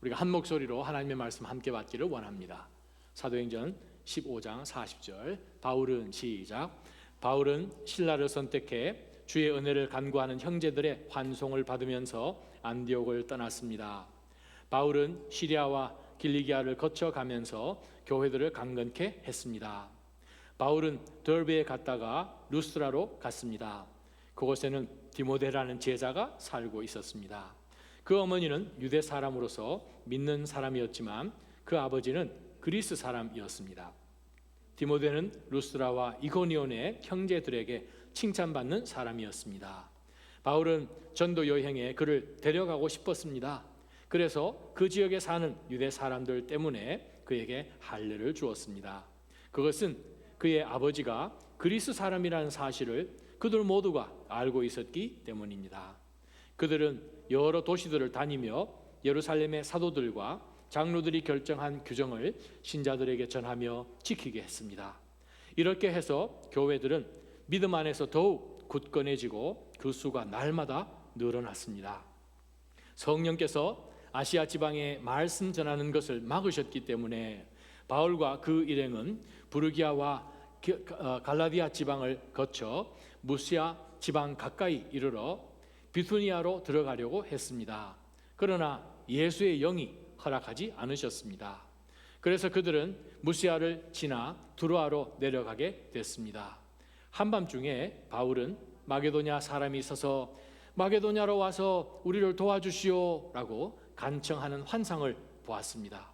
우리가 한 목소리로 하나님의 말씀 함께 받기를 원합니다. 사도행전 15장 40절. 바울은 시작. 바울은 신라를 선택해 주의 은혜를 간구하는 형제들의 환송을 받으면서 안디옥을 떠났습니다. 바울은 시리아와 길리기아를 거쳐가면서 교회들을 강건케 했습니다. 바울은 더베에 갔다가 루스드라로 갔습니다. 그곳에는 디모데라는 제자가 살고 있었습니다. 그 어머니는 유대 사람으로서 믿는 사람이었지만 그 아버지는 그리스 사람이었습니다. 디모데는 루스드라와 이고니온의 형제들에게 칭찬받는 사람이었습니다. 바울은 전도 여행에 그를 데려가고 싶었습니다. 그래서 그 지역에 사는 유대 사람들 때문에 그에게 할례를 주었습니다. 그것은 그의 아버지가 그리스 사람이라는 사실을 그들 모두가 알고 있었기 때문입니다. 그들은 여러 도시들을 다니며 예루살렘의 사도들과 장로들이 결정한 규정을 신자들에게 전하며 지키게 했습니다. 이렇게 해서 교회들은 믿음 안에서 더욱 굳건해지고 그 수가 날마다 늘어났습니다. 성령께서 아시아 지방에 말씀 전하는 것을 막으셨기 때문에 바울과 그 일행은 부르기아와 갈라디아 지방을 거쳐 무시아 지방 가까이 이르러 비투니아로 들어가려고 했습니다. 그러나 예수의 영이 허락하지 않으셨습니다. 그래서 그들은 무시아를 지나 두로아로 내려가게 됐습니다. 한밤중에 바울은 마게도냐 사람이 있어서 마게도냐로 와서 우리를 도와주시오 라고 간청하는 환상을 보았습니다.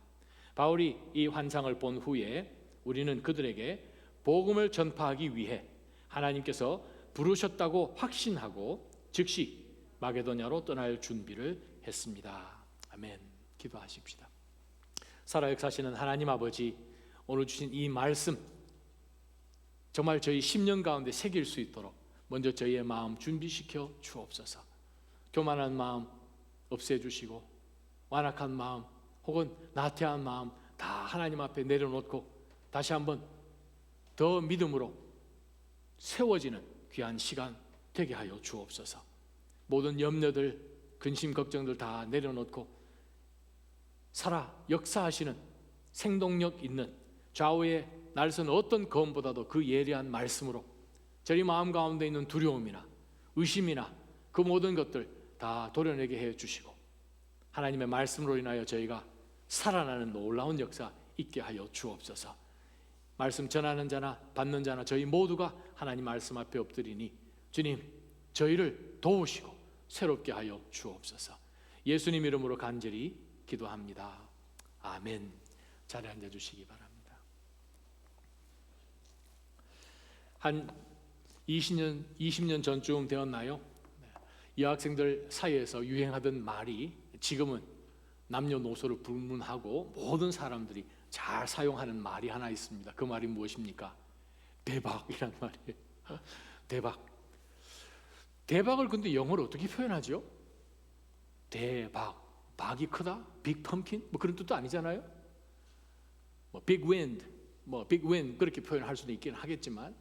바울이 이 환상을 본 후에 우리는 그들에게 복음을 전파하기 위해 하나님께서 부르셨다고 확신하고 즉시 마게도냐로 떠날 준비를 했습니다. 아멘. 기도하십시다. 살아 역사하시는 하나님 아버지, 오늘 주신 이 말씀 정말 저희 10년 가운데 새길 수 있도록 먼저 저희의 마음 준비시켜 주옵소서. 교만한 마음 없애주시고 완악한 마음 혹은 나태한 마음 다 하나님 앞에 내려놓고 다시 한번 더 믿음으로 세워지는 귀한 시간 되게 하여 주옵소서. 모든 염려들, 근심, 걱정들 다 내려놓고 살아 역사하시는 생동력 있는 좌우의 날선 어떤 검보다도 그 예리한 말씀으로 저희 마음 가운데 있는 두려움이나 의심이나 그 모든 것들 다 도려내게 해 주시고 하나님의 말씀으로 인하여 저희가 살아나는 놀라운 역사 있게 하여 주옵소서. 말씀 전하는 자나 받는 자나 저희 모두가 하나님 말씀 앞에 엎드리니 주님 저희를 도우시고 새롭게 하여 주옵소서. 예수님 이름으로 간절히 기도합니다. 아멘. 자리에 앉아주시기 바랍니다. 한 20년 전쯤 되었나요? 여학생들 사이에서 유행하던 말이 지금은 남녀노소를 불문하고 모든 사람들이 잘 사용하는 말이 하나 있습니다. 그 말이 무엇입니까? 대박이란 말이에요. 대박. 대박을 근데 영어로 어떻게 표현하죠? 대박. 박이 크다? 빅 펌킨? 뭐 그런 뜻도 아니잖아요. 뭐 빅 윈드, 빅 윈 그렇게 표현할 수도 있긴 하겠지만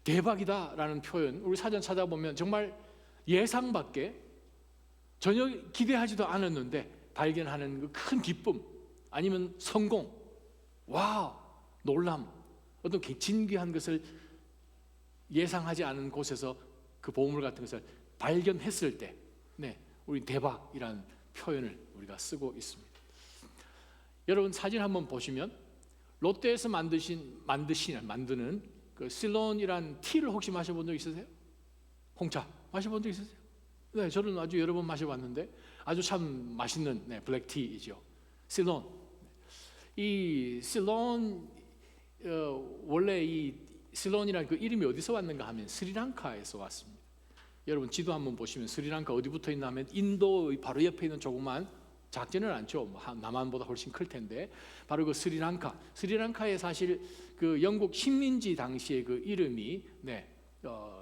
대박이다라는 표현 우리 사전 찾아보면 정말 예상 밖에 전혀 기대하지도 않았는데 발견하는 그 큰 기쁨 아니면 성공, 와우, 놀람, 어떤 진귀한 것을 예상하지 않은 곳에서 그 보물 같은 것을 발견했을 때 우리 대박이라는 표현을 우리가 쓰고 있습니다. 여러분 사진 한번 보시면 롯데에서 만드는 그 실론이란 티를 혹시 마셔본 적 있으세요? 홍차 마셔본 적 있으세요? 네, 저는 아주 여러 번 마셔봤는데 아주 참 맛있는 블랙티이죠. 실론. 이 실론 원래 이 실론이라는 그 이름이 어디서 왔는가 하면 스리랑카에서 왔습니다. 여러분 지도 한번 보시면 스리랑카 어디 붙어 있나 하면 인도 바로 옆에 있는 조그만 작지는 않죠. 남한보다 훨씬 클 텐데 바로 그 스리랑카의 사실 그 영국 식민지 당시의 그 이름이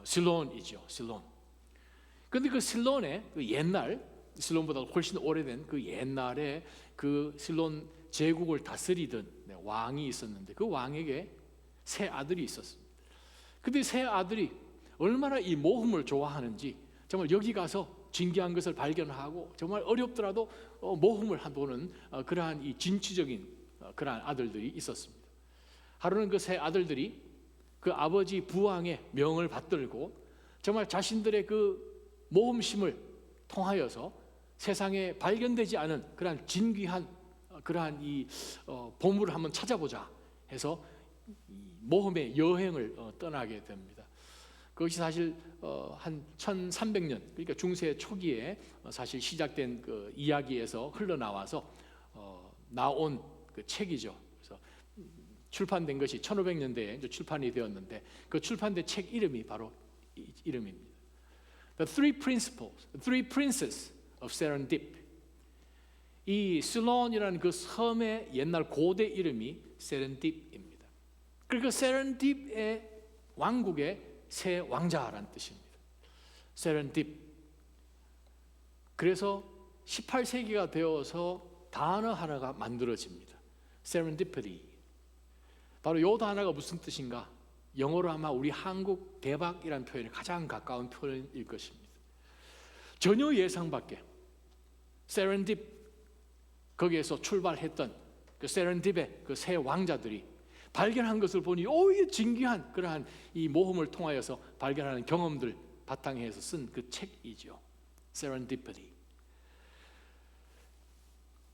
실론이죠. 실론. 그런데 그 실론의 그 옛날 실론보다 훨씬 오래된 그 옛날에 그 실론 제국을 다스리던 왕이 있었는데 그 왕에게 세 아들이 있었습니다. 근데 세 아들이 얼마나 이 모험을 좋아하는지 정말 여기 가서 진귀한 것을 발견하고 정말 어렵더라도 모험을 해보는 그러한 이 진취적인 그러한 아들들이 있었습니다. 하루는 그 세 아들들이 그 아버지 부왕의 명을 받들고 정말 자신들의 그 모험심을 통하여서 세상에 발견되지 않은 그러한 진귀한 그러한 이 보물을 한번 찾아보자 해서 모험의 여행을 떠나게 됩니다. 그것이 사실 한 1300년 그러니까 중세 초기에 사실 시작된 그 이야기에서 흘러나와서 나온 그 책이죠. 그래서 출판된 것이 1500년대에 이제 출판이 되었는데 그 출판된 책 이름이 바로 이 이름입니다. The Three Principles, The Three Princes of Serendip. 이 실론이라는 그 섬의 옛날 고대 이름이 세렌딥입니다. 그리고 세렌딥의 왕국의 새 왕자라는 뜻입니다. 세렌딥. 그래서 18세기가 되어서 단어 하나가 만들어집니다. Serendipity. 바로 이 단어가 무슨 뜻인가? 영어로 아마 우리 한국 대박이라는 표현에 가장 가까운 표현일 것입니다. 전혀 예상 밖에 세렌딥 거기에서 출발했던 그 세렌딥의 그 새 왕자들이 발견한 것을 보니 이게 진귀한 그러한 이 모험을 통하여서 발견하는 경험들 바탕에 해서 쓴 그 책이죠. Serendipity.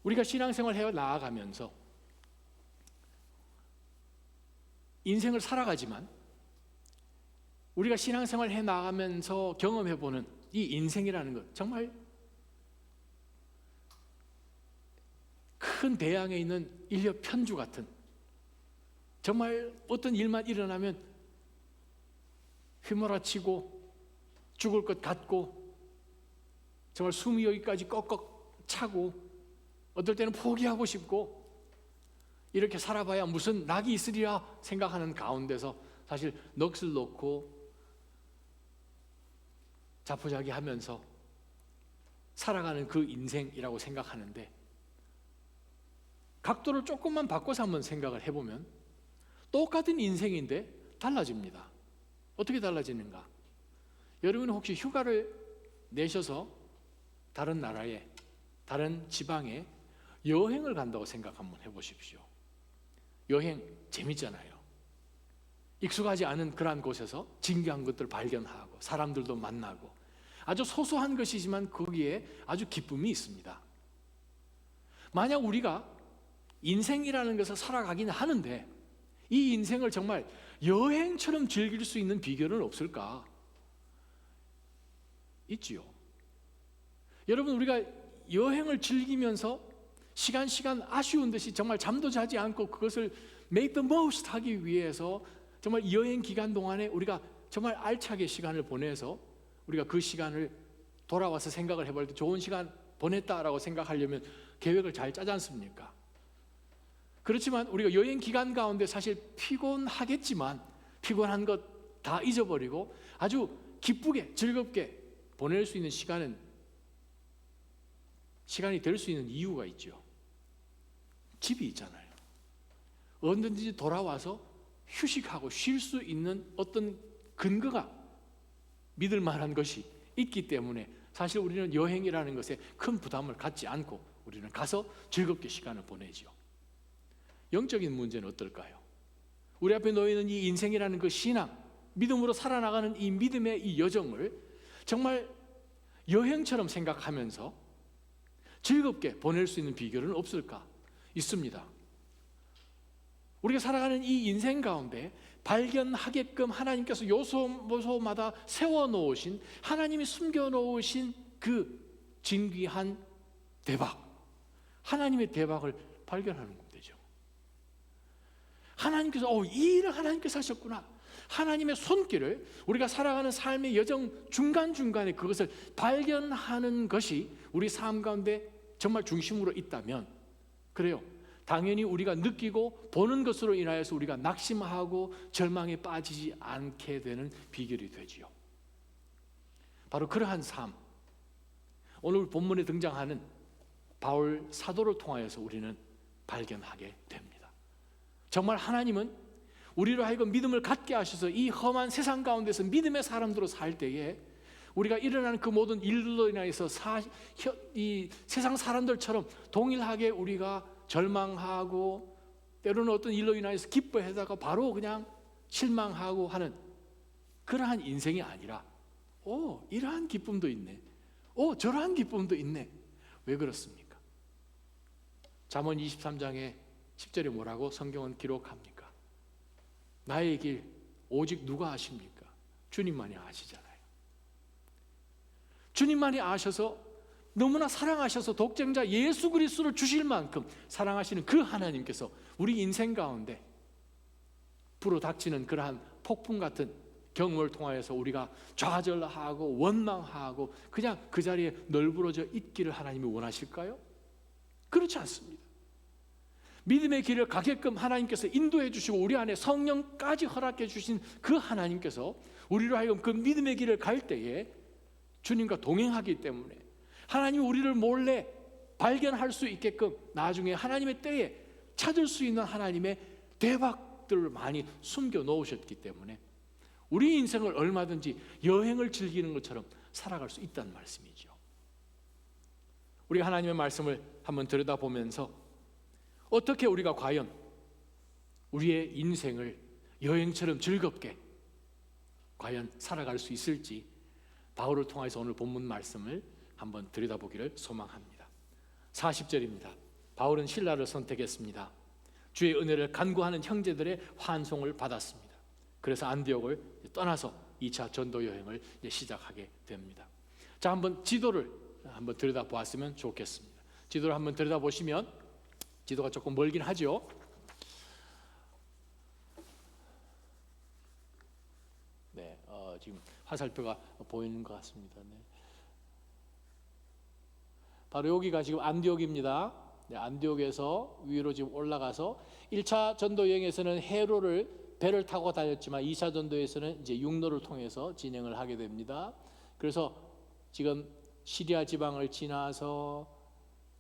우리가 신앙생활 해 나아가면서 인생을 살아가지만 우리가 신앙생활 해 나가면서 경험해보는 이 인생이라는 것 정말 큰 대양에 있는 인력 편주 같은 정말 어떤 일만 일어나면 휘몰아치고 죽을 것 같고 정말 숨이 여기까지 꺽꺽 차고 어떨 때는 포기하고 싶고 이렇게 살아봐야 무슨 낙이 있으리라 생각하는 가운데서 사실 넋을 놓고 자포자기하면서 살아가는 그 인생이라고 생각하는데 각도를 조금만 바꿔서 한번 생각을 해보면 똑같은 인생인데 달라집니다. 어떻게 달라지는가? 여러분 혹시 휴가를 내셔서 다른 나라에 다른 지방에 여행을 간다고 생각 한번 해보십시오. 여행 재밌잖아요. 익숙하지 않은 그러한 곳에서 진귀한 것들을 발견하고 사람들도 만나고 아주 소소한 것이지만 거기에 아주 기쁨이 있습니다. 만약 우리가 인생이라는 것을 살아가긴 하는데 이 인생을 정말 여행처럼 즐길 수 있는 비결은 없을까? 있지요. 여러분 우리가 여행을 즐기면서 시간 아쉬운 듯이 정말 잠도 자지 않고 그것을 make the most 하기 위해서 정말 여행 기간 동안에 우리가 정말 알차게 시간을 보내서 우리가 그 시간을 돌아와서 생각을 해볼 때 좋은 시간 보냈다라고 생각하려면 계획을 잘 짜지 않습니까? 그렇지만 우리가 여행 기간 가운데 사실 피곤하겠지만 피곤한 것 다 잊어버리고 아주 기쁘게 즐겁게 보낼 수 있는 시간이 될 수 있는 이유가 있죠. 집이 있잖아요. 언제든지 돌아와서 휴식하고 쉴 수 있는 어떤 근거가 믿을 만한 것이 있기 때문에 사실 우리는 여행이라는 것에 큰 부담을 갖지 않고 우리는 가서 즐겁게 시간을 보내죠. 영적인 문제는 어떨까요? 우리 앞에 놓이는 이 인생이라는 그 신앙, 믿음으로 살아나가는 이 믿음의 이 여정을 정말 여행처럼 생각하면서 즐겁게 보낼 수 있는 비결은 없을까? 있습니다. 우리가 살아가는 이 인생 가운데 발견하게끔 하나님께서 요소마다 세워놓으신 하나님이 숨겨놓으신 그 진귀한 대박, 하나님의 대박을 발견하는 거죠. 하나님께서 이 일을 하나님께서 하셨구나. 하나님의 손길을 우리가 살아가는 삶의 여정 중간중간에 그것을 발견하는 것이 우리 삶 가운데 정말 중심으로 있다면 그래요. 당연히 우리가 느끼고 보는 것으로 인하여서 우리가 낙심하고 절망에 빠지지 않게 되는 비결이 되지요. 바로 그러한 삶, 오늘 본문에 등장하는 바울 사도를 통하여서 우리는 발견하게 됩니다. 정말 하나님은 우리로 하여금 믿음을 갖게 하셔서 이 험한 세상 가운데서 믿음의 사람들로 살 때에 우리가 일어나는 그 모든 일들로 인해서 이 세상 사람들처럼 동일하게 우리가 절망하고 때로는 어떤 일로 인해서 기뻐하다가 바로 그냥 실망하고 하는 그러한 인생이 아니라 이러한 기쁨도 있네, 저러한 기쁨도 있네. 왜 그렇습니까? 잠언 23장에 10절에 뭐라고 성경은 기록합니까? 나의 길 오직 누가 아십니까? 주님만이 아시잖아요. 주님만이 아셔서 너무나 사랑하셔서 독생자 예수 그리스도를 주실 만큼 사랑하시는 그 하나님께서 우리 인생 가운데 불어닥치는 그러한 폭풍 같은 경험을 통하여서 우리가 좌절하고 원망하고 그냥 그 자리에 널브러져 있기를 하나님이 원하실까요? 그렇지 않습니다. 믿음의 길을 가게끔 하나님께서 인도해 주시고 우리 안에 성령까지 허락해 주신 그 하나님께서 우리로 하여금 그 믿음의 길을 갈 때에 주님과 동행하기 때문에 하나님이 우리를 몰래 발견할 수 있게끔 나중에 하나님의 때에 찾을 수 있는 하나님의 대박들을 많이 숨겨 놓으셨기 때문에 우리 인생을 얼마든지 여행을 즐기는 것처럼 살아갈 수 있다는 말씀이죠. 우리가 하나님의 말씀을 한번 들여다보면서 어떻게 우리가 과연 우리의 인생을 여행처럼 즐겁게 과연 살아갈 수 있을지 바울을 통해서 오늘 본문 말씀을 한번 들여다보기를 소망합니다. 40절입니다. 바울은 신라를 선택했습니다. 주의 은혜를 간구하는 형제들의 환송을 받았습니다. 그래서 안디옥을 떠나서 2차 전도 여행을 시작하게 됩니다. 자, 한번 지도를 한번 들여다보았으면 좋겠습니다. 지도를 한번 들여다보시면 지도가 조금 멀긴 하죠. 네, 지금 화살표가 보이는 것 같습니다. 네. 바로 여기가 지금 안디옥입니다. 네, 안디옥에서 위로 지금 올라가서 1차 전도 여행에서는 해로를 배를 타고 다녔지만 2차 전도에서는 이제 육로를 통해서 진행을 하게 됩니다. 그래서 지금 시리아 지방을 지나서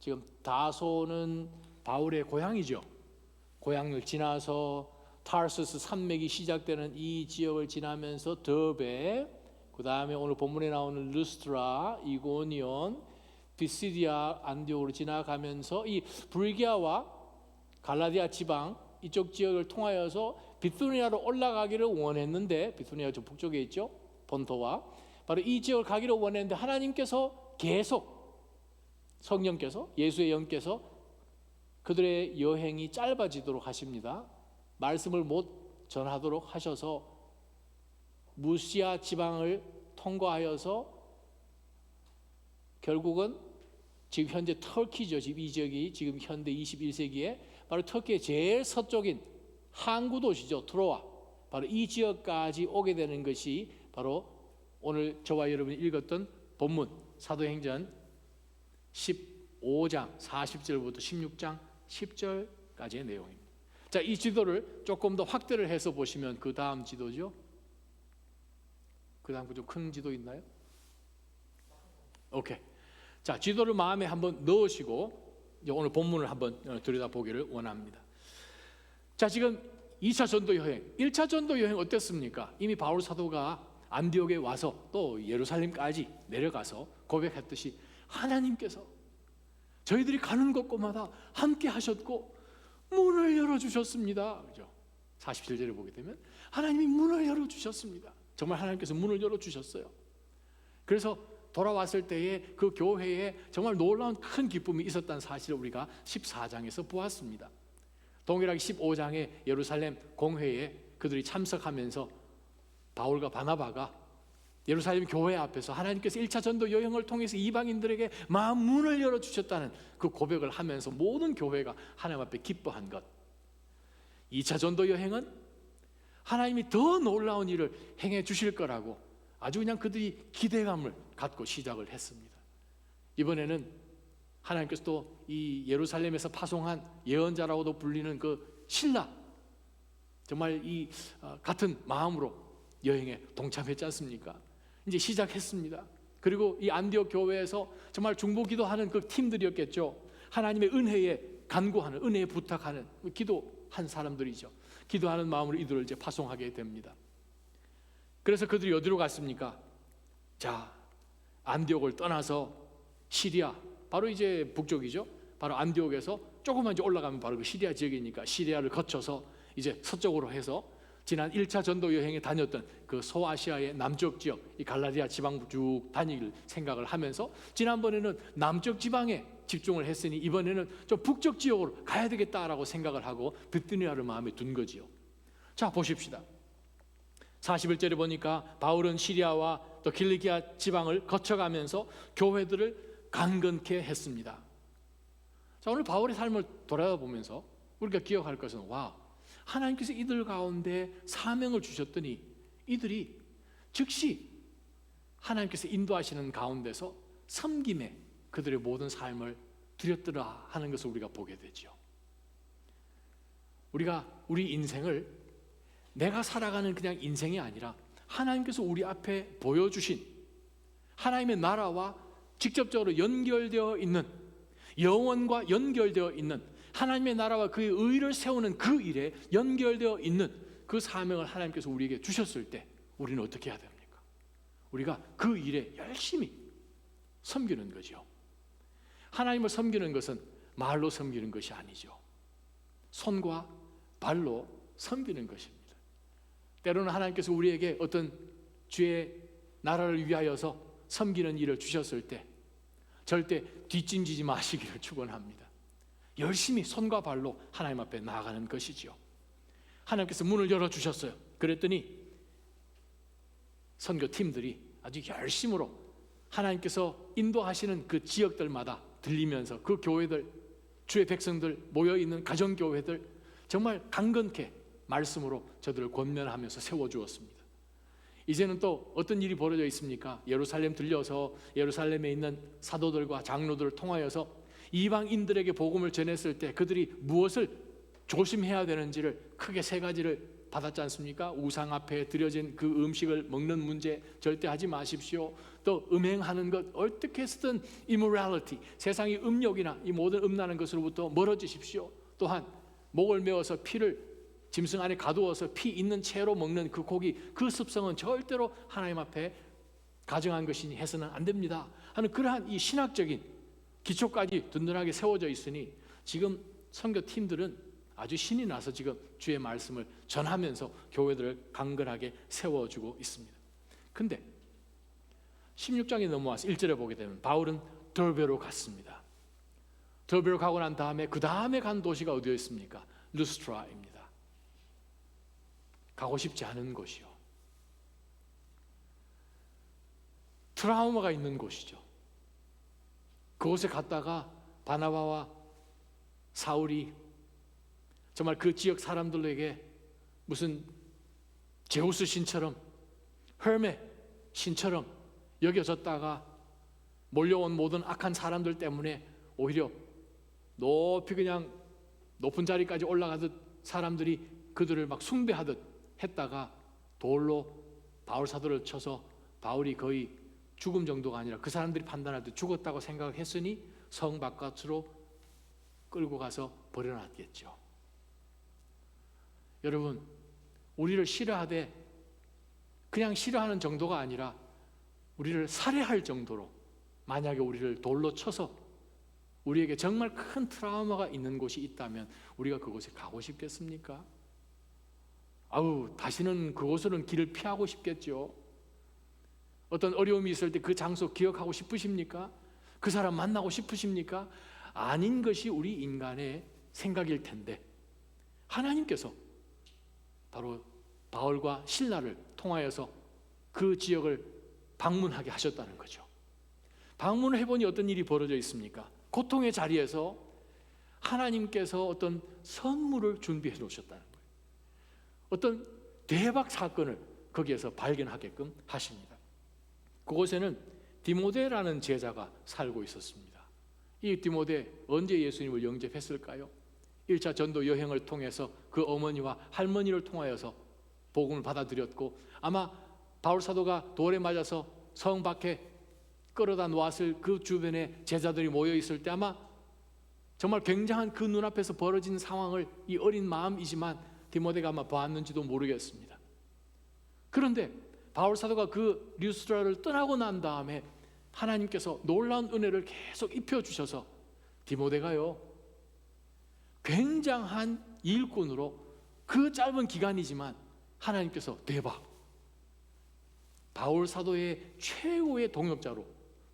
지금 다소는 바울의 고향이죠. 고향을 지나서 타르수스 산맥이 시작되는 이 지역을 지나면서 더베, 그 다음에 오늘 본문에 나오는 르스트라, 이고니온, 비시디아, 안디옥으로 지나가면서 이 불기아와 갈라디아 지방 이쪽 지역을 통하여서 비투니아로 올라가기를 원했는데, 비투니아 좀 북쪽에 있죠, 본토와 바로 이 지역을 가기를 원했는데 하나님께서 계속 성령께서 예수의 영께서 그들의 여행이 짧아지도록 하십니다. 말씀을 못 전하도록 하셔서 무시아 지방을 통과하여서 결국은 지금 현재 터키죠. 지금 이 지역이 지금 현대 21세기에 바로 터키의 제일 서쪽인 항구 도시죠. 트로아. 바로 이 지역까지 오게 되는 것이 바로 오늘 저와 여러분이 읽었던 본문 사도행전 15장 40절부터 16장 10절까지의 내용입니다. 자, 이 지도를 조금 더 확대를 해서 보시면 그 다음 지도죠. 그 다음 좀 큰 지도 있나요? 오케이. 자, 지도를 마음에 한번 넣으시고 오늘 본문을 한번 들여다보기를 원합니다. 자, 지금 2차 전도 여행, 1차 전도 여행 어땠습니까? 이미 바울 사도가 안디옥에 와서 또 예루살렘까지 내려가서 고백했듯이 하나님께서 저희들이 가는 곳곳마다 함께 하셨고 문을 열어주셨습니다. 그죠? 47절에 보게 되면 하나님이 문을 열어주셨습니다. 정말 하나님께서 문을 열어주셨어요. 그래서 돌아왔을 때에 그 교회에 정말 놀라운 큰 기쁨이 있었다는 사실을 우리가 14장에서 보았습니다. 동일하게 15장에 예루살렘 공회에 그들이 참석하면서 바울과 바나바가 예루살렘 교회 앞에서 하나님께서 1차 전도 여행을 통해서 이방인들에게 마음 문을 열어주셨다는 그 고백을 하면서 모든 교회가 하나님 앞에 기뻐한 것. 2차 전도 여행은 하나님이 더 놀라운 일을 행해 주실 거라고 아주 그냥 그들이 기대감을 갖고 시작을 했습니다. 이번에는 하나님께서 또 이 예루살렘에서 파송한 예언자라고도 불리는 그 신라, 정말 이 같은 마음으로 여행에 동참했지 않습니까? 이제 시작했습니다. 그리고 이 안디옥 교회에서 정말 중보기도하는 그 팀들이었겠죠. 하나님의 은혜에 간구하는, 은혜에 부탁하는 기도한 사람들이죠. 기도하는 마음으로 이들을 이제 파송하게 됩니다. 그래서 그들이 어디로 갔습니까? 자, 안디옥을 떠나서 시리아, 바로 이제 북쪽이죠. 바로 안디옥에서 조금만 이제 올라가면 바로 그 시리아 지역이니까 시리아를 거쳐서 이제 서쪽으로 해서 지난 1차 전도 여행에 다녔던 그 소아시아의 남쪽 지역, 이 갈라디아 지방 쭉 다니길 생각을 하면서 지난번에는 남쪽 지방에 집중을 했으니 이번에는 좀 북쪽 지역으로 가야 되겠다라고 생각을 하고 비두니아를 마음에 둔 거지요. 자, 보십시다. 41절에 보니까 바울은 시리아와 또 길리기아 지방을 거쳐가면서 교회들을 강건케 했습니다. 자, 오늘 바울의 삶을 돌아보면서 우리가 기억할 것은, 와, 하나님께서 이들 가운데 사명을 주셨더니 이들이 즉시 하나님께서 인도하시는 가운데서 섬김에 그들의 모든 삶을 드렸더라 하는 것을 우리가 보게 되죠. 우리가 우리 인생을 내가 살아가는 그냥 인생이 아니라 하나님께서 우리 앞에 보여주신 하나님의 나라와 직접적으로 연결되어 있는, 영원과 연결되어 있는 하나님의 나라와 그의 의를 세우는 그 일에 연결되어 있는 그 사명을 하나님께서 우리에게 주셨을 때 우리는 어떻게 해야 됩니까? 우리가 그 일에 열심히 섬기는 거죠. 하나님을 섬기는 것은 말로 섬기는 것이 아니죠. 손과 발로 섬기는 것입니다. 때로는 하나님께서 우리에게 어떤 주의 나라를 위하여서 섬기는 일을 주셨을 때 절대 뒷짐지지 마시기를 축원합니다. 열심히 손과 발로 하나님 앞에 나아가는 것이지요. 하나님께서 문을 열어주셨어요. 그랬더니 선교팀들이 아주 열심으로 하나님께서 인도하시는 그 지역들마다 들리면서 그 교회들, 주의 백성들 모여있는 가정교회들 정말 강건케 말씀으로 저들을 권면하면서 세워주었습니다. 이제는 또 어떤 일이 벌어져 있습니까? 예루살렘 들려서 예루살렘에 있는 사도들과 장로들을 통하여서 이방인들에게 복음을 전했을 때 그들이 무엇을 조심해야 되는지를 크게 세 가지를 받았지 않습니까? 우상 앞에 드려진 그 음식을 먹는 문제 절대 하지 마십시오. 또 음행하는 것, 어떻게 해서든 immorality, 세상의 음욕이나 이 모든 음란한 것으로부터 멀어지십시오. 또한 목을 메어서 피를 짐승 안에 가두어서 피 있는 채로 먹는 그 고기, 그 습성은 절대로 하나님 앞에 가정한 것이니 해서는 안 됩니다 하는 그러한 이 신학적인 기초까지 든든하게 세워져 있으니 지금 선교팀들은 아주 신이 나서 지금 주의 말씀을 전하면서 교회들을 강건하게 세워주고 있습니다. 근데 16장에 넘어와서 1절에 보게 되면 바울은 더베로 갔습니다. 더베로 가고 난 다음에 그 다음에 간 도시가 어디였습니까? 루스트라입니다. 가고 싶지 않은 곳이요. 트라우마가 있는 곳이죠. 그곳에 갔다가 바나바와 사울이 정말 그 지역 사람들에게 무슨 제우스 신처럼 헬메 신처럼 여겨졌다가 몰려온 모든 악한 사람들 때문에 오히려 높이 그냥 높은 자리까지 올라가듯 사람들이 그들을 막 숭배하듯 했다가 돌로 바울 사도를 쳐서 바울이 거의 죽음 정도가 아니라 그 사람들이 판단할 때 죽었다고 생각했으니 성 바깥으로 끌고 가서 버려놨겠죠. 여러분, 우리를 싫어하되 그냥 싫어하는 정도가 아니라 우리를 살해할 정도로 만약에 우리를 돌로 쳐서 우리에게 정말 큰 트라우마가 있는 곳이 있다면 우리가 그곳에 가고 싶겠습니까? 다시는 그곳으로는 길을 피하고 싶겠죠. 어떤 어려움이 있을 때 그 장소 기억하고 싶으십니까? 그 사람 만나고 싶으십니까? 아닌 것이 우리 인간의 생각일 텐데 하나님께서 바로 바울과 실라를 통하여서 그 지역을 방문하게 하셨다는 거죠. 방문을 해보니 어떤 일이 벌어져 있습니까? 고통의 자리에서 하나님께서 어떤 선물을 준비해 놓으셨다는 거예요. 어떤 대박 사건을 거기에서 발견하게끔 하십니다. 그곳에는 디모데라는 제자가 살고 있었습니다. 이 디모데 언제 예수님을 영접했을까요? 1차 전도 여행을 통해서 그 어머니와 할머니를 통하여서 복음을 받아들였고 아마 바울 사도가 돌에 맞아서 성 밖에 끌어다 놓았을 그 주변에 제자들이 모여 있을 때 아마 정말 굉장한 그 눈앞에서 벌어진 상황을 이 어린 마음이지만 디모데가 아마 보았는지도 모르겠습니다. 그런데 바울 사도가 그 류스트라를 떠나고 난 다음에 하나님께서 놀라운 은혜를 계속 입혀주셔서 디모데가요 굉장한 일꾼으로 그 짧은 기간이지만 하나님께서 대박, 바울 사도의 최고의 동역자로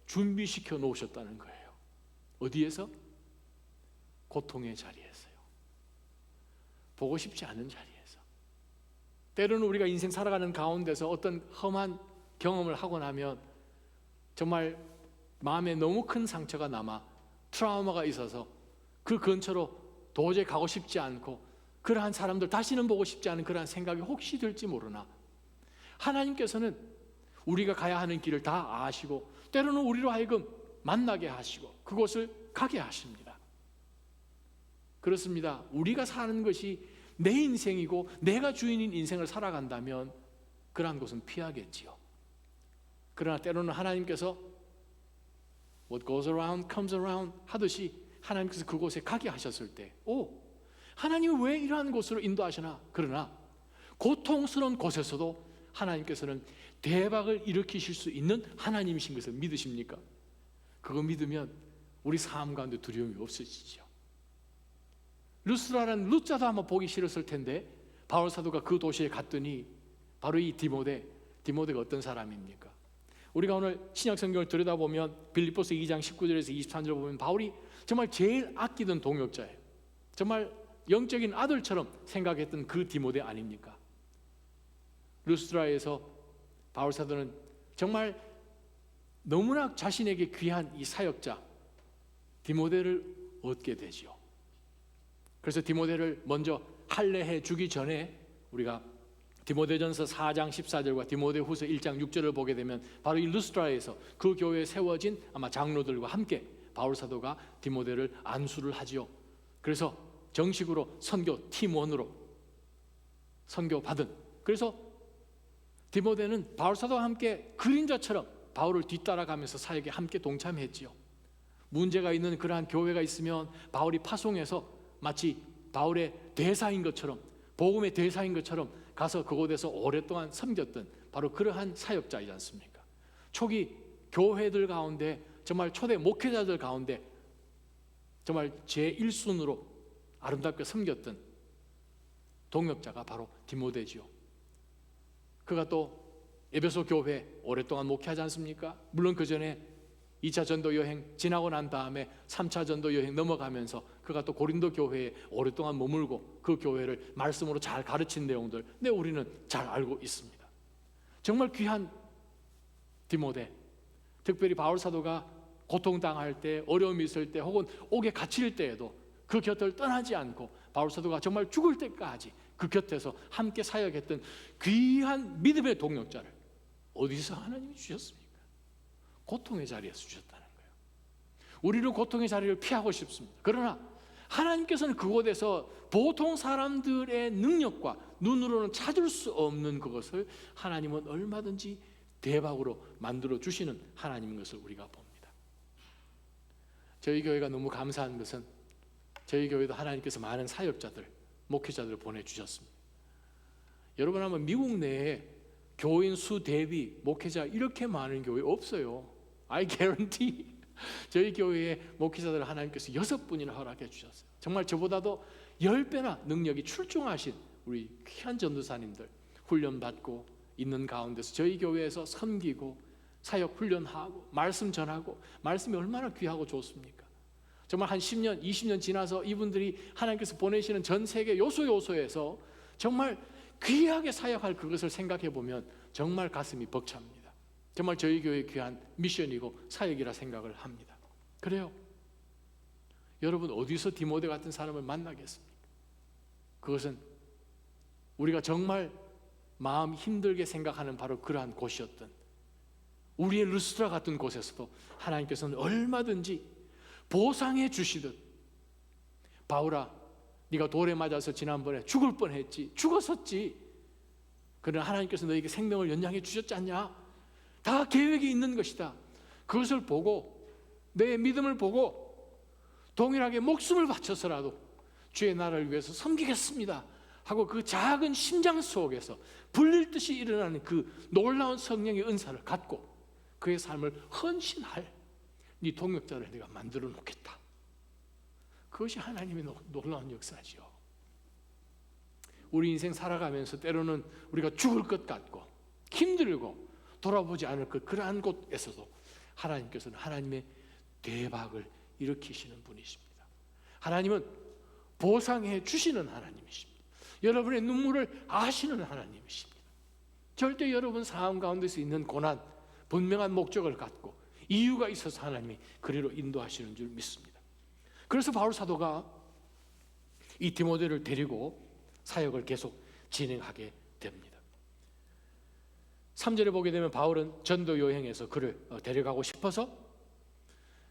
준비시켜 놓으셨다는 거예요. 어디에서? 고통의 자리에서요. 보고 싶지 않은 자리에서. 때로는 우리가 인생 살아가는 가운데서 어떤 험한 경험을 하고 나면 정말 마음에 너무 큰 상처가 남아 트라우마가 있어서 그 근처로 도저히 가고 싶지 않고 그러한 사람들 다시는 보고 싶지 않은 그러한 생각이 혹시 들지 모르나 하나님께서는 우리가 가야 하는 길을 다 아시고 때로는 우리로 하여금 만나게 하시고 그곳을 가게 하십니다. 그렇습니다. 우리가 사는 것이 내 인생이고 내가 주인인 인생을 살아간다면 그러한 곳은 피하겠지요. 그러나 때로는 하나님께서 What goes around comes around 하듯이 하나님께서 그곳에 가게 하셨을 때 하나님이 왜 이러한 곳으로 인도하시나? 그러나 고통스러운 곳에서도 하나님께서는 대박을 일으키실 수 있는 하나님이신 것을 믿으십니까? 그거 믿으면 우리 삶 가운데 두려움이 없으시죠. 루스라라는 루자도 아마 보기 싫었을 텐데 바울 사도가 그 도시에 갔더니 바로 이 디모데가 어떤 사람입니까? 우리가 오늘 신약 성경을 들여다보면 빌립보서 2장 19절에서 23절 보면 바울이 정말 제일 아끼던 동역자예요. 정말 영적인 아들처럼 생각했던 그 디모데 아닙니까? 루스드라에서 바울 사도는 정말 너무나 자신에게 귀한 이 사역자 디모데를 얻게 되지요. 그래서 디모데를 먼저 할례해 주기 전에 우리가 디모데전서 4장 14절과 디모데후서 1장 6절을 보게 되면 바로 이 루스드라에서 그 교회에 세워진 아마 장로들과 함께 바울 사도가 디모데를 안수를 하지요. 그래서 정식으로 선교 팀원으로 선교 받은, 그래서 디모데는 바울 사도와 함께 그림자처럼 바울을 뒤따라가면서 사역에 함께 동참했지요. 문제가 있는 그러한 교회가 있으면 바울이 파송해서 마치 바울의 대사인 것처럼, 복음의 대사인 것처럼 가서 그곳에서 오랫동안 섬겼던 바로 그러한 사역자이지 않습니까? 초기 교회들 가운데 정말 초대 목회자들 가운데 정말 제1순으로 아름답게 섬겼던 동역자가 바로 디모데지요. 그가 또 에베소 교회 오랫동안 목회하지 않습니까? 물론 그 전에 2차 전도 여행 지나고 난 다음에 3차 전도 여행 넘어가면서 그가 또 고린도 교회에 오랫동안 머물고 그 교회를 말씀으로 잘 가르친 내용들 우리는 잘 알고 있습니다. 정말 귀한 디모데, 특별히 바울 사도가 고통당할 때, 어려움이 있을 때 혹은 옥에 갇힐 때에도 그 곁을 떠나지 않고 바울 사도가 정말 죽을 때까지 그 곁에서 함께 사역했던 귀한 믿음의 동역자를 어디서 하나님이 주셨습니까? 고통의 자리에서 주셨다는 거예요. 우리는 고통의 자리를 피하고 싶습니다. 그러나 하나님께서는 그곳에서 보통 사람들의 능력과 눈으로는 찾을 수 없는 그것을 하나님은 얼마든지 대박으로 만들어 주시는 하나님인 것을 우리가 봅니다. 저희 교회가 너무 감사한 것은 저희 교회도 하나님께서 많은 사역자들, 목회자들을 보내주셨습니다. 여러분 한번 미국 내에 교인 수 대비 목회자 이렇게 많은 교회 없어요. I guarantee. 저희 교회의 목회자들을 하나님께서 6분이나 허락해 주셨어요. 정말 저보다도 10배나 능력이 출중하신 우리 귀한 전도사님들 훈련받고 있는 가운데서 저희 교회에서 섬기고 사역 훈련하고 말씀 전하고, 말씀이 얼마나 귀하고 좋습니까? 정말 한 10년, 20년 지나서 이분들이 하나님께서 보내시는 전 세계 요소에서 정말 귀하게 사역할 그것을 생각해 보면 정말 가슴이 벅찹니다. 정말 저희 교회의 귀한 미션이고 사역이라 생각을 합니다. 그래요. 여러분 어디서 디모데 같은 사람을 만나겠습니까? 그것은 우리가 정말 마음 힘들게 생각하는 바로 그러한 곳이었던 우리의 루스드라 같은 곳에서도 하나님께서는 얼마든지 보상해 주시듯, 바울아 네가 돌에 맞아서 지난번에 죽을 뻔했지, 죽었었지. 그러나 하나님께서 너에게 생명을 연장해 주셨지 않냐? 다 계획이 있는 것이다. 그것을 보고 내 믿음을 보고 동일하게 목숨을 바쳐서라도 주의 나라를 위해서 섬기겠습니다 하고 그 작은 심장 속에서 불릴 듯이 일어나는 그 놀라운 성령의 은사를 갖고 그의 삶을 헌신할 네 동역자를 내가 만들어 놓겠다. 그것이 하나님의 놀라운 역사지요. 우리 인생 살아가면서 때로는 우리가 죽을 것 같고 힘들고 돌아보지 않을 것, 그러한 곳에서도 하나님께서는 하나님의 대박을 일으키시는 분이십니다. 하나님은 보상해 주시는 하나님이십니다. 여러분의 눈물을 아시는 하나님이십니다. 절대 여러분 삶 가운데서 있는 고난, 분명한 목적을 갖고 이유가 있어서 하나님이 그리로 인도하시는 줄 믿습니다. 그래서 바울 사도가 이 디모데를 데리고 사역을 계속 진행하게 됩니다. 3절에 보게 되면 바울은 전도 여행에서 그를 데려가고 싶어서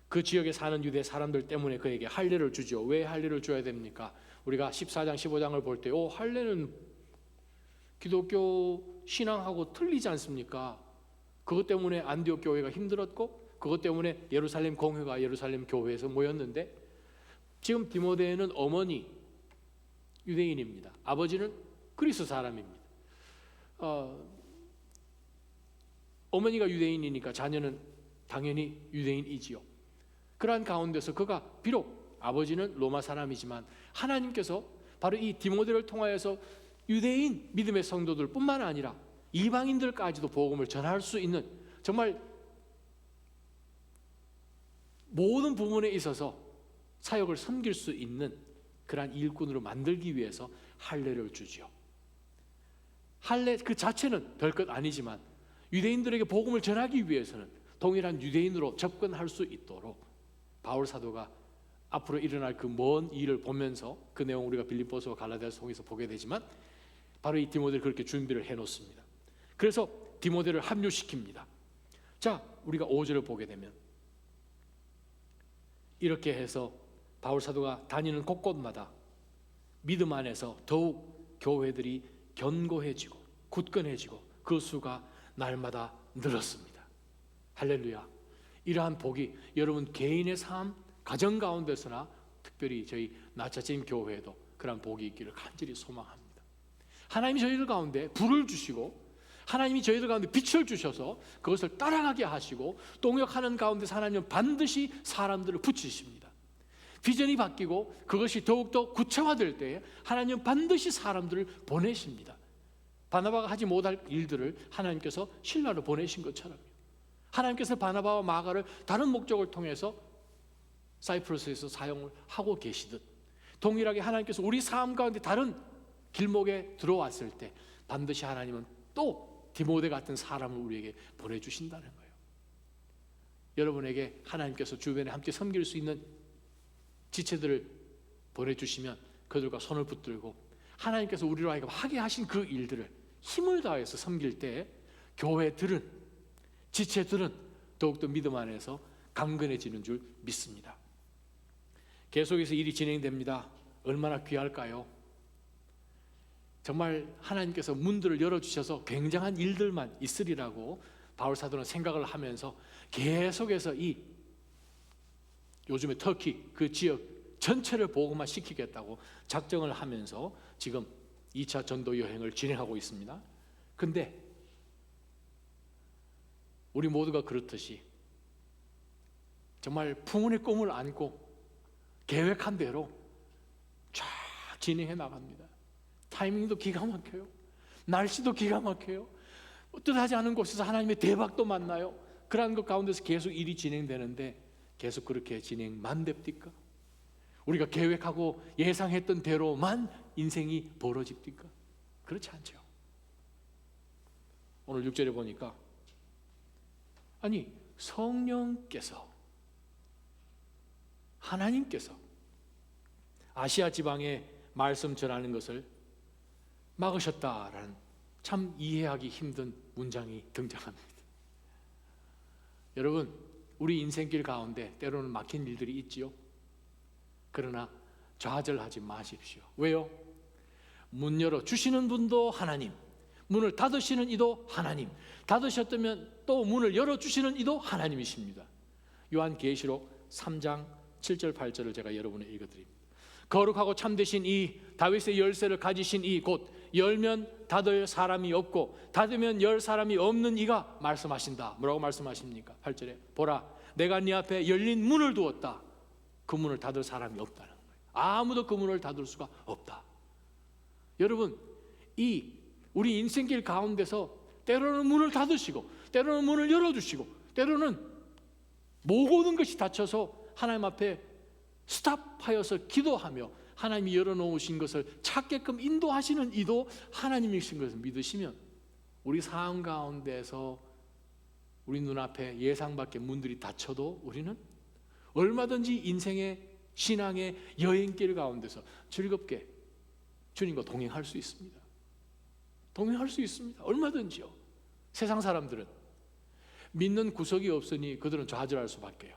그 지역에 사는 유대 사람들 때문에 그에게 할례를 주죠. 왜 할례를 줘야 됩니까? 우리가 14장 15장을 볼 때 할례는 기독교 신앙하고 틀리지 않습니까? 그것 때문에 안디옥 교회가 힘들었고 그것 때문에 예루살렘 공회가 예루살렘 교회에서 모였는데, 지금 디모데는 어머니 유대인입니다. 아버지는 그리스 사람입니다. 어머니가 유대인이니까 자녀는 당연히 유대인이지요. 그러한 가운데서 그가 비록 아버지는 로마 사람이지만 하나님께서 바로 이 디모데를 통하여서 유대인 믿음의 성도들 뿐만 아니라 이방인들까지도 복음을 전할 수 있는, 정말 모든 부분에 있어서 사역을 섬길 수 있는 그러한 일꾼으로 만들기 위해서 할례를 주지요. 할례 그 자체는 별것 아니지만 유대인들에게 복음을 전하기 위해서는 동일한 유대인으로 접근할 수 있도록 바울 사도가 앞으로 일어날 그 먼 일을 보면서, 그 내용 우리가 빌립보서와 갈라디아서 통해서 보게 되지만 바로 이 디모데를 그렇게 준비를 해놓습니다. 그래서 디모데를 합류시킵니다. 자, 우리가 5절을 보게 되면 이렇게 해서 바울 사도가 다니는 곳곳마다 믿음 안에서 더욱 교회들이 견고해지고 굳건해지고 그 수가 날마다 늘었습니다. 할렐루야. 이러한 복이 여러분 개인의 삶, 가정 가운데서나 특별히 저희 나차짐 교회에도 그러한 복이 있기를 간절히 소망합니다. 하나님이 저희들 가운데 불을 주시고 하나님이 저희들 가운데 빛을 주셔서 그것을 따라가게 하시고 동역하는 가운데서 하나님은 반드시 사람들을 붙이십니다. 비전이 바뀌고 그것이 더욱더 구체화될 때에 하나님은 반드시 사람들을 보내십니다. 바나바가 하지 못할 일들을 하나님께서 실라로 보내신 것처럼요. 하나님께서 바나바와 마가를 다른 목적을 통해서 사이프러스에서 사용을 하고 계시듯, 동일하게 하나님께서 우리 삶 가운데 다른 길목에 들어왔을 때 반드시 하나님은 또 디모데 같은 사람을 우리에게 보내주신다는 거예요. 여러분에게 하나님께서 주변에 함께 섬길 수 있는 지체들을 보내주시면 그들과 손을 붙들고 하나님께서 우리로 하여금 하게 하신 그 일들을 힘을 다해서 섬길 때 교회들은, 지체들은 더욱더 믿음 안에서 강건해지는 줄 믿습니다. 계속해서 일이 진행됩니다. 얼마나 귀할까요? 정말 하나님께서 문들을 열어주셔서 굉장한 일들만 있으리라고 바울 사도는 생각을 하면서 계속해서 이 요즘에 터키 그 지역 전체를 복음화 시키겠다고 작정을 하면서 지금 2차 전도 여행을 진행하고 있습니다. 근데 우리 모두가 그렇듯이 정말 풍운의 꿈을 안고 계획한 대로 쫙 진행해 나갑니다. 타이밍도 기가 막혀요. 날씨도 기가 막혀요. 뜻하지 않은 곳에서 하나님의 대박도 만나요. 그러한 것 가운데서 계속 일이 진행되는데 계속 그렇게 진행만 됩니까? 우리가 계획하고 예상했던 대로만 인생이 벌어집니까? 그렇지 않죠. 오늘 6절에 보니까 아니 성령께서, 하나님께서 아시아 지방에 말씀 전하는 것을 막으셨다라는 참 이해하기 힘든 문장이 등장합니다. 여러분, 우리 인생길 가운데 때로는 막힌 일들이 있지요. 그러나 좌절하지 마십시오. 왜요? 문 열어 주시는 분도 하나님, 문을 닫으시는 이도 하나님, 닫으셨다면 또 문을 열어 주시는 이도 하나님이십니다. 요한계시록 3장 7절 8절을 제가 여러분에 읽어드립니다. 거룩하고 참되신 이 다윗의 열쇠를 가지신 이 곧 열면 닫을 사람이 없고 닫으면 열 사람이 없는 이가 말씀하신다. 뭐라고 말씀하십니까? 8절에 보라, 내가 네 앞에 열린 문을 두었다. 그 문을 닫을 사람이 없다는 거예요. 아무도 그 문을 닫을 수가 없다. 여러분, 우리 인생길 가운데서 때로는 문을 닫으시고 때로는 문을 열어주시고 때로는 모든 것이 닫혀서 하나님 앞에 스탑하여서 기도하며 하나님이 열어놓으신 것을 찾게끔 인도하시는 이도 하나님이신 것을 믿으시면 우리 삶 가운데서 우리 눈앞에 예상 밖의 문들이 닫혀도 우리는 얼마든지 인생의 신앙의 여행길 가운데서 즐겁게 주님과 동행할 수 있습니다. 동행할 수 있습니다. 얼마든지요. 세상 사람들은 믿는 구석이 없으니 그들은 좌절할 수밖에요.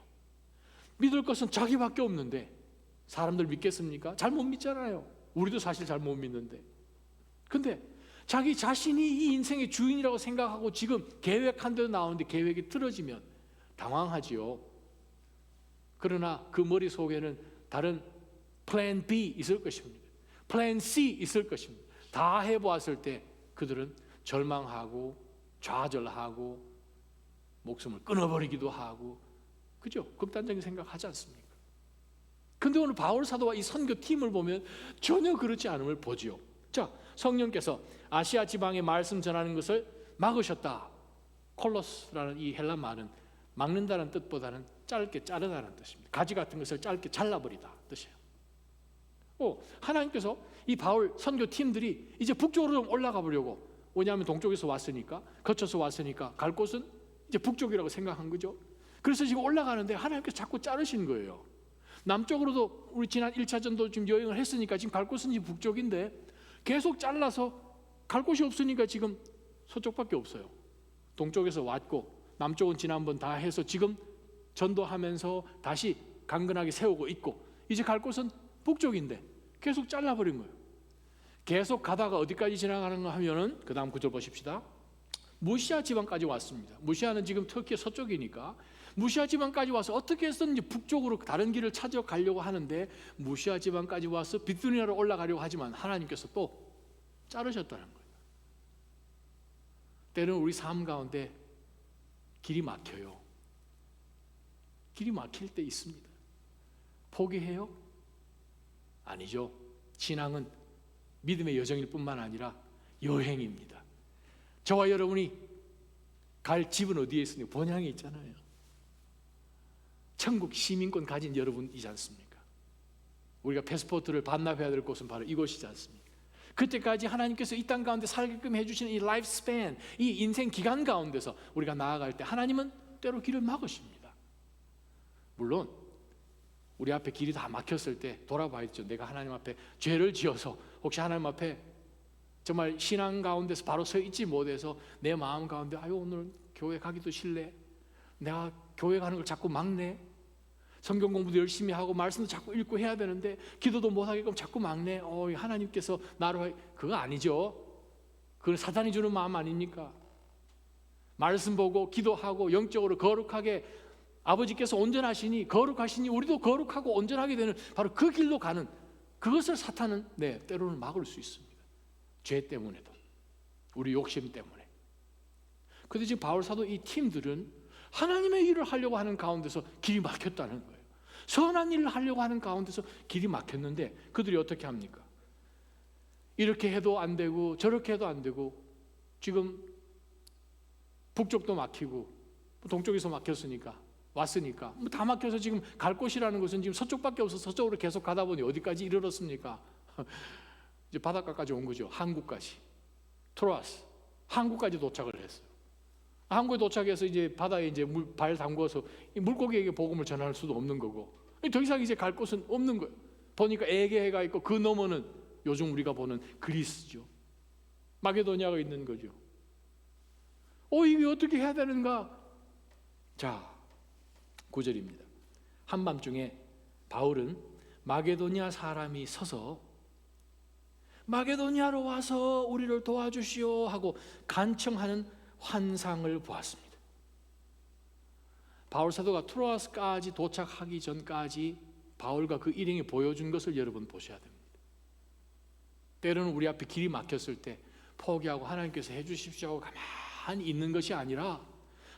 믿을 것은 자기밖에 없는데 사람들 믿겠습니까? 잘 못 믿잖아요. 우리도 사실 잘 못 믿는데. 근데 자기 자신이 이 인생의 주인이라고 생각하고 지금 계획한 대로 나오는데 계획이 틀어지면 당황하지요. 그러나 그 머릿속에는 다른 플랜 B 있을 것입니다. 플랜 C 있을 것입니다. 다 해보았을 때 그들은 절망하고 좌절하고 목숨을 끊어버리기도 하고, 그죠? 극단적인 생각하지 않습니까? 근데 오늘 바울 사도와 이 선교팀을 보면 전혀 그렇지 않음을 보지요. 자, 성령께서 아시아 지방에 말씀 전하는 것을 막으셨다. 콜로스라는 이 헬라 말은 막는다는 뜻보다는 짧게 자르다는 뜻입니다. 가지 같은 것을 짧게 잘라버리다 뜻이에요. 하나님께서 이 바울 선교팀들이 이제 북쪽으로 좀 올라가 보려고, 왜냐하면 동쪽에서 왔으니까, 거쳐서 왔으니까 갈 곳은 이제 북쪽이라고 생각한 거죠. 그래서 지금 올라가는데 하나님께서 자꾸 자르신 거예요. 남쪽으로도 우리 지난 1차 전도 지금 여행을 했으니까 지금 갈 곳은 이제 북쪽인데 계속 잘라서 갈 곳이 없으니까 지금 서쪽밖에 없어요. 동쪽에서 왔고 남쪽은 지난번 다 해서 지금 전도하면서 다시 강건하게 세우고 있고 이제 갈 곳은 북쪽인데 계속 잘라버린 거예요. 계속 가다가 어디까지 지나가는가 하면은 그 다음 구절 보십시다. 무시아 지방까지 왔습니다. 무시아는 지금 터키의 서쪽이니까 무시아 지방까지 와서 어떻게 해서든지 북쪽으로 다른 길을 찾아가려고 하는데 무시아 지방까지 와서 비두니아로 올라가려고 하지만 하나님께서 또 자르셨다는 거예요. 때로는 우리 삶 가운데 길이 막혀요. 길이 막힐 때 있습니다. 포기해요? 아니죠. 신앙은 믿음의 여정일 뿐만 아니라 여행입니다. 저와 여러분이 갈 집은 어디에 있습니까? 본향에 있잖아요. 천국 시민권 가진 여러분이지 않습니까? 우리가 패스포트를 반납해야 될 곳은 바로 이곳이지 않습니까? 그때까지 하나님께서 이 땅 가운데 살게끔 해주시는 이 라이프 스팬, 이 인생 기간 가운데서 우리가 나아갈 때 하나님은 때로 길을 막으십니다. 물론 우리 앞에 길이 다 막혔을 때 돌아봐야죠. 내가 하나님 앞에 죄를 지어서 혹시 하나님 앞에 정말 신앙 가운데서 바로 서 있지 못해서 내 마음 가운데 오늘 교회 가기도 싫네, 내가 교회 가는 걸 자꾸 막네, 성경 공부도 열심히 하고 말씀도 자꾸 읽고 해야 되는데 기도도 못하게끔 자꾸 막네, 하나님께서 나를 그거 아니죠. 그건 사탄이 주는 마음 아닙니까? 말씀 보고 기도하고 영적으로 거룩하게 아버지께서 온전하시니 거룩하시니 우리도 거룩하고 온전하게 되는 바로 그 길로 가는 그것을 사탄은 때로는 막을 수 있습니다. 죄 때문에도, 우리 욕심 때문에. 그런데 지금 바울 사도 이 팀들은 하나님의 일을 하려고 하는 가운데서 길이 막혔다는 거예요. 선한 일을 하려고 하는 가운데서 길이 막혔는데 그들이 어떻게 합니까? 이렇게 해도 안 되고 저렇게 해도 안 되고 지금 북쪽도 막히고 동쪽에서 막혔으니까 왔으니까 다 막혀서 지금 갈 곳이라는 것은 지금 서쪽밖에 없어서 서쪽으로 계속 가다 보니 어디까지 이르렀습니까? 이제 바닷가까지 온 거죠. 한국까지. 트로아스. 한국까지 도착을 했어요. 한국에 도착해서 이제 바다에 이제 발 담궈서 물고기에게 복음을 전할 수도 없는 거고 더 이상 이제 갈 곳은 없는 거예요. 보니까 에게해가 있고 그 너머는 요즘 우리가 보는 그리스죠. 마게도니아가 있는 거죠. 이게 어떻게 해야 되는가? 자, 9절입니다. 한밤중에 바울은 마게도니아 사람이 서서 마게도니아로 와서 우리를 도와주시오 하고 간청하는 환상을 보았습니다. 바울 사도가 트로아스까지 도착하기 전까지 바울과 그 일행이 보여준 것을 여러분 보셔야 됩니다. 때로는 우리 앞에 길이 막혔을 때 포기하고 하나님께서 해주십시오 하고 가만히 있는 것이 아니라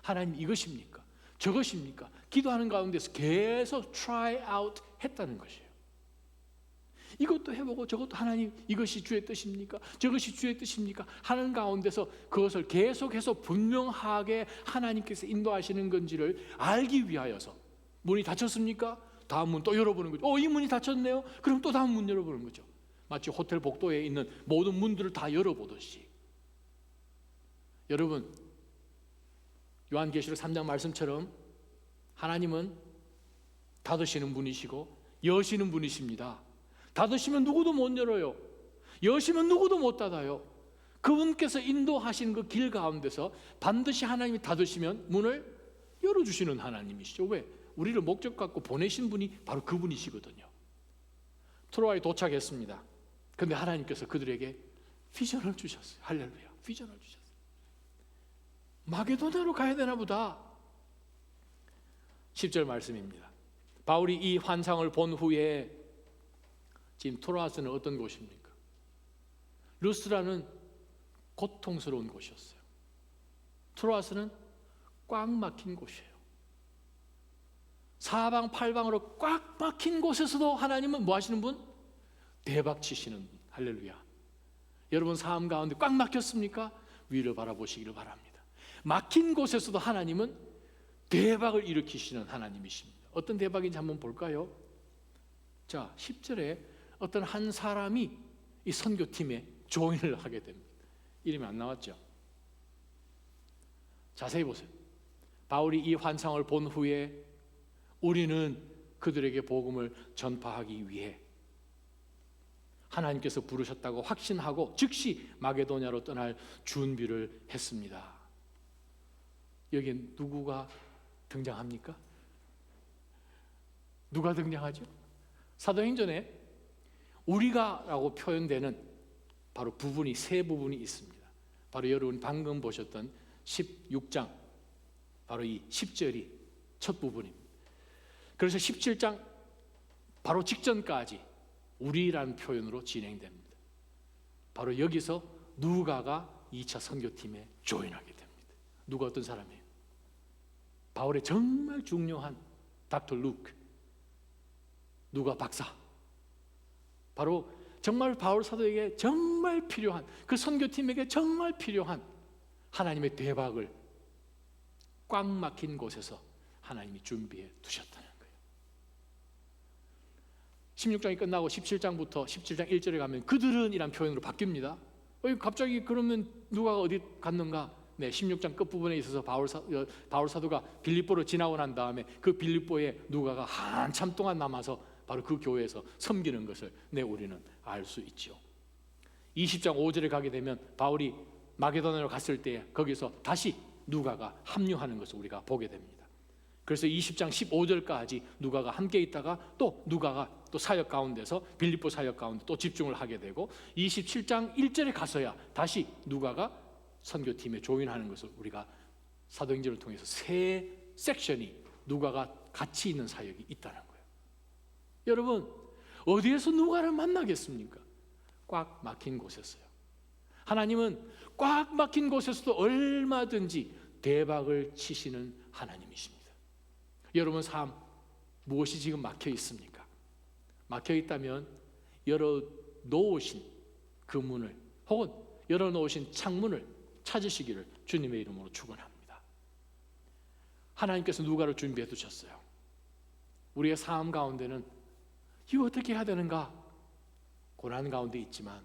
하나님 이것입니까? 저것입니까? 기도하는 가운데서 계속 try out 했다는 것이에요. 이것도 해보고 저것도 하나님 이것이 주의 뜻입니까? 저것이 주의 뜻입니까? 하는 가운데서 그것을 계속해서 분명하게 하나님께서 인도하시는 건지를 알기 위하여서 문이 닫혔습니까? 다음 문 또 열어보는 거죠. 이 문이 닫혔네요. 그럼 또 다음 문 열어보는 거죠. 마치 호텔 복도에 있는 모든 문들을 다 열어보듯이. 여러분, 요한계시록 3장 말씀처럼 하나님은 닫으시는 분이시고 여시는 분이십니다. 닫으시면 누구도 못 열어요. 여시면 누구도 못 닫아요. 그분께서 인도하시는 그 길 가운데서 반드시 하나님이 닫으시면 문을 열어주시는 하나님이시죠. 왜? 우리를 목적 갖고 보내신 분이 바로 그분이시거든요. 트로아에 도착했습니다. 그런데 하나님께서 그들에게 비전을 주셨어요. 할렐루야. 비전을 주셨어요. 마게도냐로 가야 되나 보다. 10절 말씀입니다. 바울이 이 환상을 본 후에 지금 트로아스는 어떤 곳입니까? 루스라는 고통스러운 곳이었어요. 트로아스는 꽉 막힌 곳이에요. 사방팔방으로 꽉 막힌 곳에서도 하나님은 뭐 하시는 분? 대박 치시는 분. 할렐루야. 여러분 삶 가운데 꽉 막혔습니까? 위를 바라보시기를 바랍니다. 막힌 곳에서도 하나님은 대박을 일으키시는 하나님이십니다. 어떤 대박인지 한번 볼까요? 자, 10절에 어떤 한 사람이 이 선교팀에 조인을 하게 됩니다. 이름이 안 나왔죠? 자세히 보세요. 바울이 이 환상을 본 후에 우리는 그들에게 복음을 전파하기 위해 하나님께서 부르셨다고 확신하고 즉시 마게도냐로 떠날 준비를 했습니다. 여기에 누구가 등장합니까? 누가 등장하죠? 사도행전에 우리가라고 표현되는 바로 부분이 세 부분이 있습니다. 바로 여러분이 방금 보셨던 16장 바로 이 10절이 첫 부분입니다. 그래서 17장 바로 직전까지 우리라는 표현으로 진행됩니다. 바로 여기서 누가가 2차 선교팀에 조인하게 됩니다. 누가 어떤 사람이에요? 바울의 정말 중요한 닥터 루크, 누가 박사. 바로 정말 바울 사도에게 정말 필요한, 그 선교팀에게 정말 필요한 하나님의 대박을 꽉 막힌 곳에서 하나님이 준비해 두셨다는 거예요. 16장이 끝나고 17장부터 17장 1절에 가면 그들은 이란 표현으로 바뀝니다. 갑자기 그러면 누가가 어디 갔는가? 네, 16장 끝부분에 있어서 바울 사도가 빌립보로 지나고 난 다음에 그 빌립보에 누가가 한참 동안 남아서 바로 그 교회에서 섬기는 것을 우리는 알 수 있죠. 20장 5절에 가게 되면 바울이 마게도냐로 갔을 때 거기서 다시 누가가 합류하는 것을 우리가 보게 됩니다. 그래서 20장 15절까지 누가가 함께 있다가 또 누가가 또 사역 가운데서 빌립보 사역 가운데 또 집중을 하게 되고 27장 1절에 가서야 다시 누가가 선교팀에 조인하는 것을 우리가 사도행전을 통해서 세 섹션이 누가가 같이 있는 사역이 있다는 거예요. 여러분, 어디에서 누가를 만나겠습니까? 꽉 막힌 곳에서요. 하나님은 꽉 막힌 곳에서도 얼마든지 대박을 치시는 하나님이십니다. 여러분 삶 무엇이 지금 막혀 있습니까? 막혀 있다면 열어놓으신 그 문을 혹은 열어놓으신 창문을 찾으시기를 주님의 이름으로 축원합니다. 하나님께서 누가를 준비해 두셨어요. 우리의 삶 가운데는 이거 어떻게 해야 되는가? 고난 가운데 있지만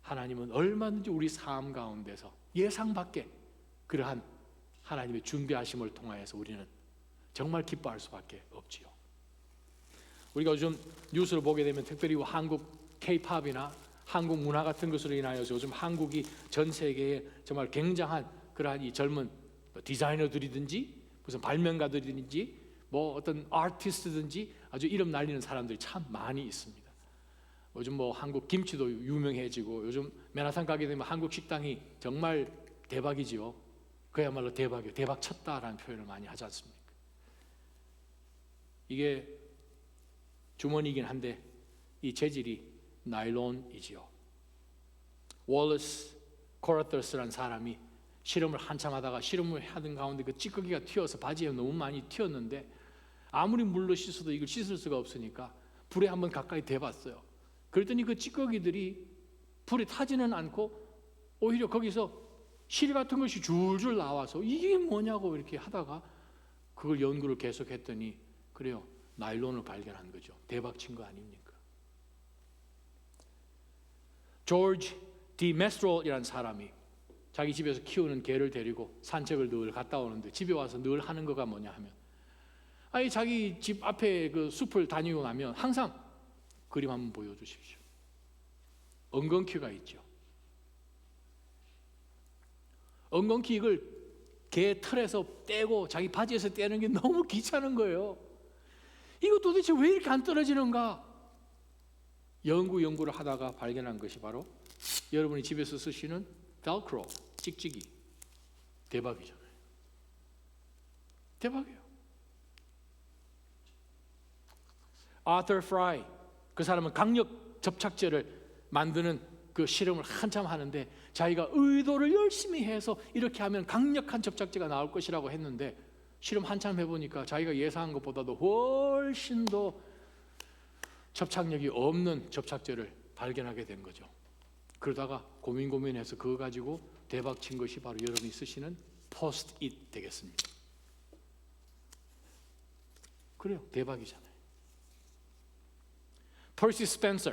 하나님은 얼마든지 우리 삶 가운데서 예상 밖에 그러한 하나님의 준비하심을 통하여서 우리는 정말 기뻐할 수밖에 없지요. 우리가 요즘 뉴스를 보게 되면 특별히 한국 K-팝이나 한국 문화 같은 것으로 인하여서 요즘 한국이 전 세계에 정말 굉장한 그러한 이 젊은 디자이너들이든지 무슨 발명가들이든지 뭐 어떤 아티스트든지 아주 이름 날리는 사람들이 참 많이 있습니다. 요즘 뭐 한국 김치도 유명해지고 요즘 맨하탄 가게 되면 한국 식당이 정말 대박이지요. 그야말로 대박이에요. 대박 쳤다라는 표현을 많이 하지 않습니까? 이게 주머니이긴 한데 이 재질이 나일론이지요. 월러스 코라터스라는 사람이 실험을 한참 하다가 실험을 하던 가운데 그 찌꺼기가 튀어서 바지에 너무 많이 튀었는데 아무리 물로 씻어도 이걸 씻을 수가 없으니까 불에 한번 가까이 대봤어요. 그랬더니 그 찌꺼기들이 불에 타지는 않고 오히려 거기서 실 같은 것이 줄줄 나와서 이게 뭐냐고 이렇게 하다가 그걸 연구를 계속했더니 그래요, 나일론을 발견한 거죠. 대박 친 거 아닙니까? 조지 디 메스트롤이라는 사람이 자기 집에서 키우는 개를 데리고 산책을 늘 갔다 오는데 집에 와서 늘 하는 거가 뭐냐 하면 자기 집 앞에 그 숲을 다니고 나면 항상 그림 한번 보여주십시오. 엉겅퀴가 있죠. 엉겅퀴 이걸 개 털에서 떼고 자기 바지에서 떼는 게 너무 귀찮은 거예요. 이거 도대체 왜 이렇게 안 떨어지는가? 연구를 하다가 발견한 것이 바로 여러분이 집에서 쓰시는 벨크로, 찍찍이. 대박이잖아요. 대박이에요. 아터 프라이, 그 사람은 강력 접착제를 만드는 그 실험을 한참 하는데 자기가 의도를 열심히 해서 이렇게 하면 강력한 접착제가 나올 것이라고 했는데 실험 한참 해보니까 자기가 예상한 것보다도 훨씬 더 접착력이 없는 접착제를 발견하게 된 거죠. 그러다가 고민해서 그거 가지고 대박 친 것이 바로 여러분이 쓰시는 포스트잇 되겠습니다. 그래요, 대박이잖아요. 퍼시 스펜서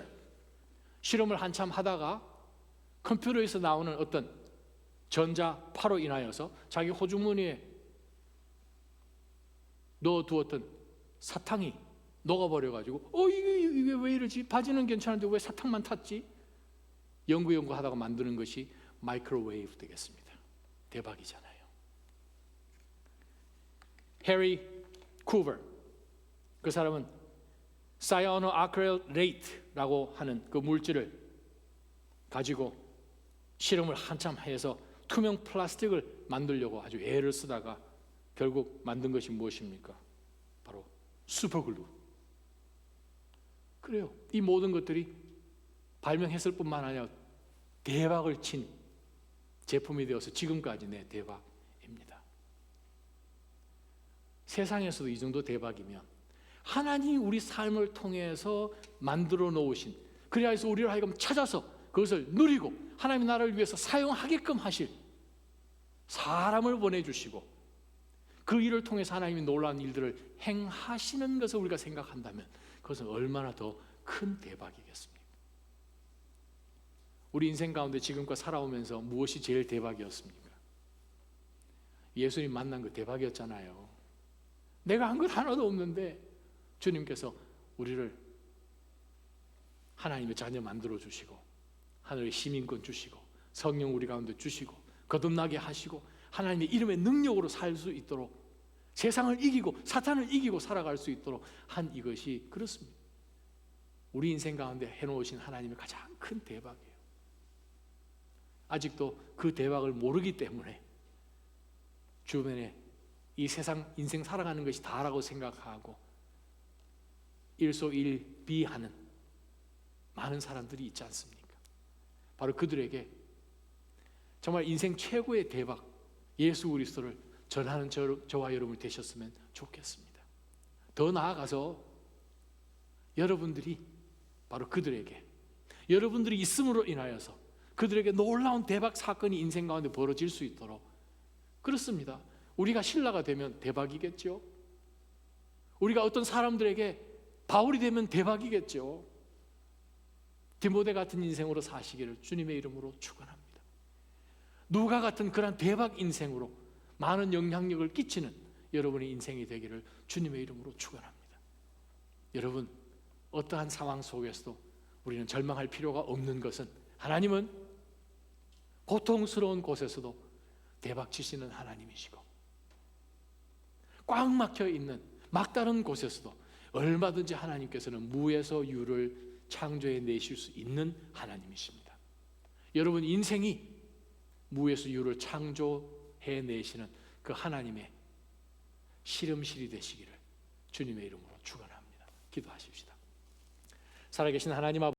실험을 한참 하다가 컴퓨터에서 나오는 어떤 전자파로 인하여서 자기 호주머니에 넣어두었던 사탕이 녹아버려가지고 이게 왜 이러지? 바지는 괜찮은데 왜 사탕만 탔지? 연구하다가 만드는 것이 마이크로웨이브 되겠습니다. 대박이잖아요. 해리 쿠버, 그 사람은 사이아노아크릴레이트라고 하는 그 물질을 가지고 실험을 한참 해서 투명 플라스틱을 만들려고 아주 애를 쓰다가 결국 만든 것이 무엇입니까? 바로 슈퍼글루. 그래요. 이 모든 것들이 발명했을 뿐만 아니라 대박을 친 제품이 되어서 지금까지 대박입니다. 세상에서도 이 정도 대박이면 하나님이 우리 삶을 통해서 만들어 놓으신, 그래야 해서 우리를 하여금 찾아서 그것을 누리고 하나님의 나라를 위해서 사용하게끔 하실 사람을 보내주시고 그 일을 통해서 하나님이 놀라운 일들을 행하시는 것을 우리가 생각한다면 그것은 얼마나 더 큰 대박이겠습니까? 우리 인생 가운데 지금껏 살아오면서 무엇이 제일 대박이었습니까? 예수님 만난 거 대박이었잖아요. 내가 한 것 하나도 없는데 주님께서 우리를 하나님의 자녀 만들어 주시고 하늘의 시민권 주시고 성령 우리 가운데 주시고 거듭나게 하시고 하나님의 이름의 능력으로 살 수 있도록 세상을 이기고 사탄을 이기고 살아갈 수 있도록 한 이것이 그렇습니다. 우리 인생 가운데 해놓으신 하나님의 가장 큰 대박이에요. 아직도 그 대박을 모르기 때문에 주변에 이 세상 인생 살아가는 것이 다라고 생각하고 일소일비하는 많은 사람들이 있지 않습니까? 바로 그들에게 정말 인생 최고의 대박 예수 그리스도를 전하는 저와 여러분이 되셨으면 좋겠습니다. 더 나아가서 여러분들이 바로 그들에게 여러분들이 있음으로 인하여서 그들에게 놀라운 대박 사건이 인생 가운데 벌어질 수 있도록 그렇습니다. 우리가 신라가 되면 대박이겠죠. 우리가 어떤 사람들에게 바울이 되면 대박이겠죠. 디모데 같은 인생으로 사시기를 주님의 이름으로 축원합니다. 누가 같은 그런 대박 인생으로 많은 영향력을 끼치는 여러분의 인생이 되기를 주님의 이름으로 축원합니다. 여러분, 어떠한 상황 속에서도 우리는 절망할 필요가 없는 것은 하나님은 고통스러운 곳에서도 대박 치시는 하나님이시고 꽉 막혀 있는 막다른 곳에서도 얼마든지 하나님께서는 무에서 유를 창조해 내실 수 있는 하나님이십니다. 여러분 인생이 무에서 유를 창조해 내시는 그 하나님의 실험실이 되시기를 주님의 이름으로 축원합니다. 기도하십시다. 살아계신 하나님 아버지,